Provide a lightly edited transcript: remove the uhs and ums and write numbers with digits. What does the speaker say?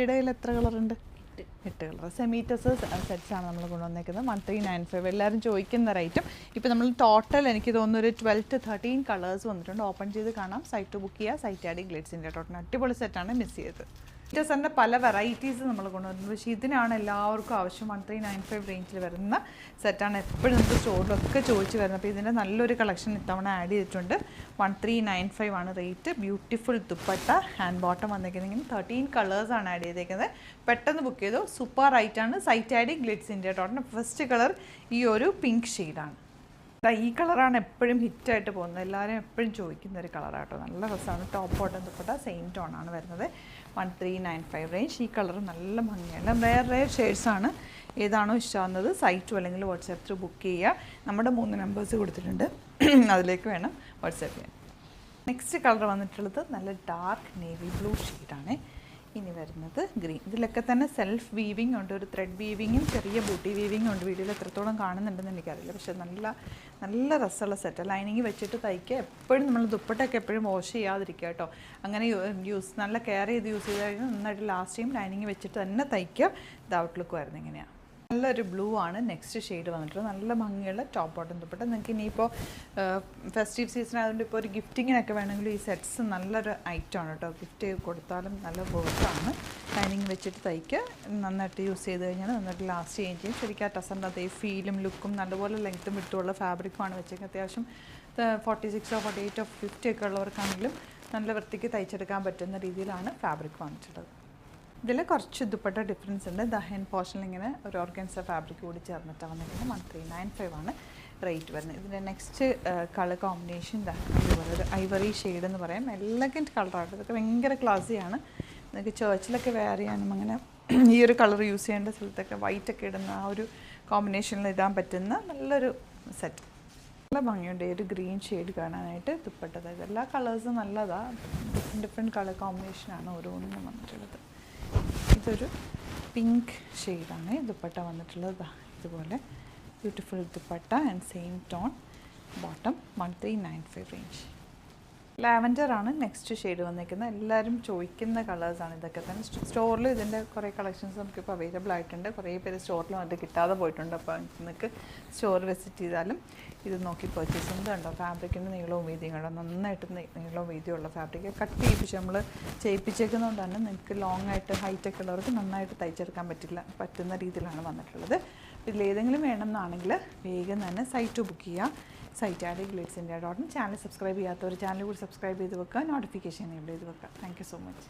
ഇടയിൽ എത്ര കളറുണ്ട്? 8 കളർ. സെമീറ്റസ് സെറ്റ്സാണ് നമ്മൾ കൊണ്ടുവന്നേക്കുന്നത്. 1395. എല്ലാവരും ചോദിക്കുന്ന റേറ്റും. ഇപ്പോൾ നമ്മൾ ടോട്ടൽ എനിക്ക് തോന്നുന്നു ഒരു 12 to 13 കളേഴ്സ് വന്നിട്ടുണ്ട്. ഓപ്പൺ ചെയ്ത് കാണാം. സൈറ്റ് ബുക്ക് ചെയ്യുക. സൈറ്റ് ആഡി ഗ്ലിറ്റ്സിൻ്റെ ടോട്ടൽ അടിപൊളി സെറ്റാണ്, മിസ് ചെയ്തത്. സെറ്റിൻ്റെ പല വെറൈറ്റീസ് നമ്മൾ കൊണ്ടുവരുന്നത്. പക്ഷേ ഇതിനാണ് എല്ലാവർക്കും ആവശ്യം. 1395 റേഞ്ചിൽ വരുന്ന സെറ്റാണ് എപ്പോഴും നമുക്ക് സ്റ്റോറിലൊക്കെ ചോദിച്ച് വരുന്നത്. അപ്പോൾ ഇതിൻ്റെ നല്ലൊരു കളക്ഷൻ ഇത്തവണ ആഡ് ചെയ്തിട്ടുണ്ട്. 1395 ആണ് rate. Beautiful dupatta, hand bottom വന്നിരിക്കുന്നത്. 13 കളേഴ്സാണ് ആഡ് ചെയ്തേക്കുന്നത്. പെട്ടെന്ന് ബുക്ക് ചെയ്തു. സൂപ്പർ റൈറ്റാണ്. Site Aadi glitz India total. First colour ഈ ഒരു പിങ്ക് ഷെയ്ഡാണ്. ഈ കളറാണ് എപ്പോഴും ഹിറ്റായിട്ട് പോകുന്നത്. എല്ലാവരും എപ്പോഴും ചോദിക്കുന്ന ഒരു കളറാട്ടോ. നല്ല രസമാണ്. ടോപ്പ് ബോട്ടം ദുപ്പട്ട സെയിം ടോണാണ് വരുന്നത്. 1395 റേഞ്ച്. ഈ കളർ നല്ല ഭംഗിയാണ്. വേറെ ഷെയ്ഡ്സാണ്. ഏതാണോ ഇഷ്ടമാകുന്നത് സൈറ്റും അല്ലെങ്കിൽ വാട്സാപ്പ് ത്രൂ ബുക്ക് ചെയ്യുക. നമ്മുടെ 3 നമ്പേഴ്സ് കൊടുത്തിട്ടുണ്ട്, അതിലേക്ക് വേണം വാട്സാപ്പ് ചെയ്യാൻ. നെക്സ്റ്റ് കളർ വന്നിട്ടുള്ളത് നല്ല ഡാർക്ക് നേവി ബ്ലൂ ഷെയ്ഡാണ്. ഇനി വരുന്നത് ഗ്രീൻ. ഇതിലൊക്കെ തന്നെ സെൽഫ് വീവിങ് ഉണ്ട്, ഒരു ത്രെഡ് വീവിങ്ങും ചെറിയ ബൂട്ടി വീവിങ്ങും ഉണ്ട്. വീഡിയോയിൽ എത്രത്തോളം കാണുന്നുണ്ടെന്ന് എനിക്കറിയില്ല, പക്ഷേ നല്ല രസമുള്ള സെറ്റ്. ലൈനിങ് വെച്ചിട്ട് തയ്ക്കുക. എപ്പോഴും നമ്മൾ ദുപ്പട്ടൊക്കെ എപ്പോഴും വാഷ് ചെയ്യാതിരിക്കുക കേട്ടോ. അങ്ങനെ നല്ല കെയർ ചെയ്ത് യൂസ് ചെയ്ത് കഴിഞ്ഞാൽ നന്നായിട്ട് ലാസ്റ്റ് ടൈം ലൈനിങ് വെച്ചിട്ട് തന്നെ തയ്ക്കുക. ഇത് ഔട്ട്ലുക്ക് വരുന്നത് ഇങ്ങനെയാണ്. നല്ലൊരു ബ്ലൂ ആണ് നെക്സ്റ്റ് ഷെയ്ഡ് വന്നിട്ടുള്ളത്. നല്ല ഭംഗിയുള്ള ടോപ്പ് ബോട്ടം ദുപ്പട്ട. നിങ്ങൾക്ക് ഇനിയിപ്പോൾ ഫെസ്റ്റീവ് സീസൺ ആയതുകൊണ്ട് ഇപ്പോൾ ഒരു ഗിഫ്റ്റിങ്ങിനൊക്കെ വേണമെങ്കിൽ ഈ സെറ്റ്സ് നല്ലൊരു ഐറ്റമാണ് കേട്ടോ. ഗിഫ്റ്റ് കൊടുത്താലും നല്ല വർക്കാണ്. ലൈനിങ് വെച്ചിട്ട് തയ്ക്കുക. നന്നായിട്ട് യൂസ് ചെയ്ത് കഴിഞ്ഞാൽ നന്നായിട്ട് ലാസ്റ്റ് ചെയ്യുകയും ചെയ്യും. ശരിക്കും ആ ടസറിൻ്റെ അതേ ഫീലും ലുക്കും നല്ലപോലെ ലെങ്ത്തും വിട്ടുള്ള ഫാബ്രിക്കുമാണ് വെച്ചേക്കുന്നത്. അത്യാവശ്യം 46 or 48 or 50 ഒക്കെ ഉള്ളവർക്കാണെങ്കിലും നല്ല വൃത്തിക്ക് തയ്ച്ചെടുക്കാൻ പറ്റുന്ന രീതിയിലാണ് ഫാബ്രിക് വന്നിട്ടുള്ളത്. ഇതിൽ കുറച്ച് ദുപ്പട്ട ഡിഫറൻസ് ഉണ്ട്. ദഹൻ പോർഷനിൽ ഇങ്ങനെ ഒരു ഓർഗൻസ ഫാബ്രിക് കൂടി ചേർന്നിട്ടാണ് വന്നിരിക്കുന്നത്. 1395 ആണ് റേറ്റ് വരുന്നത്. ഇതിൻ്റെ നെക്സ്റ്റ് കളർ കോമ്പിനേഷൻ ഇതുപോലെ ഒരു ഐവറി ഷെയ്ഡ് എന്ന് പറയാം. എലഗൻറ്റ് കളറാണ്. ഇതൊക്കെ ഭയങ്കര ക്ലാസ്സിയാണ്. നിങ്ങൾക്ക് ചേർച്ചിലൊക്കെ വെയർ ചെയ്യാനും അങ്ങനെ ഈ ഒരു കളർ യൂസ് ചെയ്യേണ്ട സ്ഥലത്തൊക്കെ വൈറ്റൊക്കെ ഇടുന്ന ആ ഒരു കോമ്പിനേഷനിൽ ഇടാൻ പറ്റുന്ന നല്ലൊരു സെറ്റ്. നല്ല ഭംഗിയുണ്ട് ഈ ഒരു ഗ്രീൻ ഷെയ്ഡ് കാണാനായിട്ട്. ദുപ്പട്ട എല്ലാ കളേഴ്സും നല്ലതാണ്. ഡിഫറെൻറ്റ് കളർ കോമ്പിനേഷനാണ് ഓരോന്നും വന്നിട്ടുള്ളത്. ഇതൊരു പിങ്ക് ഷെയ്ഡാണ് ദുപ്പട്ട വന്നിട്ടുള്ളത്. ഇതുപോലെ beautiful dupatta and same tone bottom. 1395 range. ലാവൻഡറാണ് നെക്സ്റ്റ് ഷെയ്ഡ് വന്നിരിക്കുന്നത്. എല്ലാവരും ചോദിക്കുന്ന കളേഴ്സാണ് ഇതൊക്കെ തന്നെ. സ്റ്റോറിൽ ഇതിൻ്റെ കുറേ കളക്ഷൻസ് നമുക്കിപ്പോൾ അവൈലബിൾ ആയിട്ടുണ്ട്. കുറേ പേര് സ്റ്റോറിൽ വന്നിട്ട് കിട്ടാതെ പോയിട്ടുണ്ട്. അപ്പോൾ നിങ്ങൾക്ക് സ്റ്റോർ വിസിറ്റ് ചെയ്താലും ഇത് നോക്കി പർച്ചേസ് ചെയ്യുന്നുണ്ടോ. ഫാബ്രിക്കിൻ്റെ നീളവും വീതിയും കണ്ടോ. നന്നായിട്ട് നീളവും വീതിയുള്ള ഫാബ്രിക് കട്ട് ചെയ്യിപ്പിച്ച് നമ്മൾ ചെയ്യിപ്പിച്ചേക്കുന്നതുകൊണ്ടാണ് നിങ്ങൾക്ക് ലോങ് ആയിട്ട് ഹൈറ്റൊക്കെ ഉള്ളവർക്ക് നന്നായിട്ട് തയ്ച്ചെടുക്കാൻ പറ്റുന്ന രീതിയിലാണ് വന്നിട്ടുള്ളത്. ഇതിലേതെങ്കിലും വേണമെന്നാണെങ്കിൽ വേഗം തന്നെ സൈറ്റ് ബുക്ക് ചെയ്യുക. Site Aadi glitz India .in. Channel subscribe ചെയ്യാത്തവർ ചാനൽ കൂടി സബ്സ്ക്രൈബ് ചെയ്ത് വെക്കുക. നോട്ടിഫിക്കേഷൻ എനേബിൾ ചെയ്ത് വെക്കുക. Thank you so much.